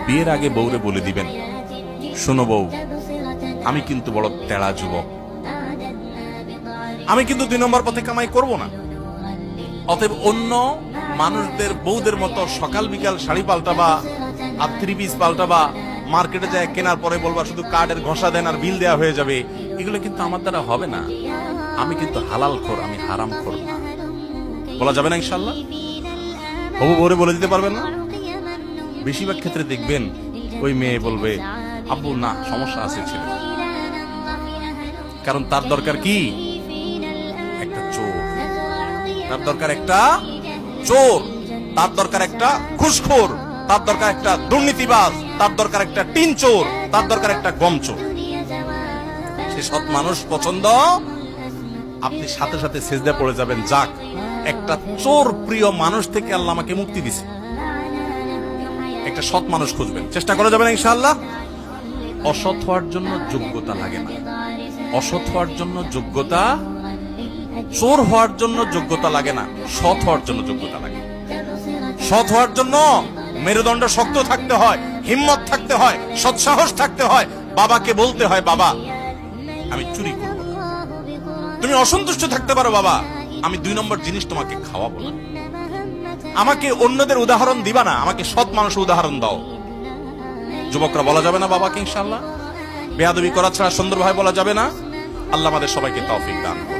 বিয়ের আগে বউরে বলে দিবেন, শোনো বউ, আমি কিন্তু বড় তেড়া যুবক, আমি কিন্তু 2 নম্বর পথে কামাই করব না। অতএব অন্য মানুষদের বউদের মতো সকাল বিকাল শাড়ি পাল্টাবা আর 3 পিস পাল্টাবা, মার্কেটে যায় কেনার পরে বলবা শুধু কার্ডের ঘষা দেন আর বিল দেওয়া হয়ে যাবে, এগুলো কিন্তু আমার দ্বারা হবে না। আমি কিন্তু হালাল খোর, আমি হারাম খোর না। বলা যাবে না ইনশাল্লাহ? হবু বউরে বলে দিতে পারবেন না? বেশিরভাগ ক্ষেত্রে দেখবেন ওই মেয়ে বলবে, আব্বু না, সমস্যা আছে ছেলে, কারণ তার দরকার কি? একটা চোর। তার দরকার একটা চোর, তার দরকার একটা ঘুষখোর, তার দরকার একটা দুর্নীতিবাজ, তার দরকার একটা টিন চোর, তার দরকার একটা গম চোর। সে সৎ মানুষ পছন্দ, আপনি সাথে সাথে সেজদা পড়ে যাবেন, যাক একটা চোর প্রিয় মানুষ থেকে আল্লাহ আমাকে মুক্তি দিছে। একটা সৎ মানুষ খুঁজবেন, চেষ্টা করা যাবে না ইনশাআল্লাহ? অসৎ হওয়ার জন্য যোগ্যতা লাগে না, অসৎ হওয়ার জন্য যোগ্যতা, চোর হওয়ার জন্য যোগ্যতা লাগে না, সৎ হওয়ার জন্য যোগ্যতা লাগে। সৎ হওয়ার জন্য মেরুদণ্ড শক্ত থাকতে হয়, হিম্মত থাকতে হয়, সৎসাহস থাকতে হয়। বাবাকে বলতে হয়, বাবা আমি চুরি করব না। তুমি অসন্তুষ্ট থাকতে পারো, বাবা আমি 2 নম্বর জিনিস তোমাকে খাওয়াবো না। আমাকে অন্যদের উদাহরণ দিবা না, আমাকে সৎ মানুষের উদাহরণ দাও। যুবকরা বলা যাবে না বাবাকে ইনশাআল্লাহ? বেয়াদবি করা ছাড়া সুন্দরভাবে বলা যাবে না? আল্লাহ আমাদের সবাইকে তৌফিক দান করুন।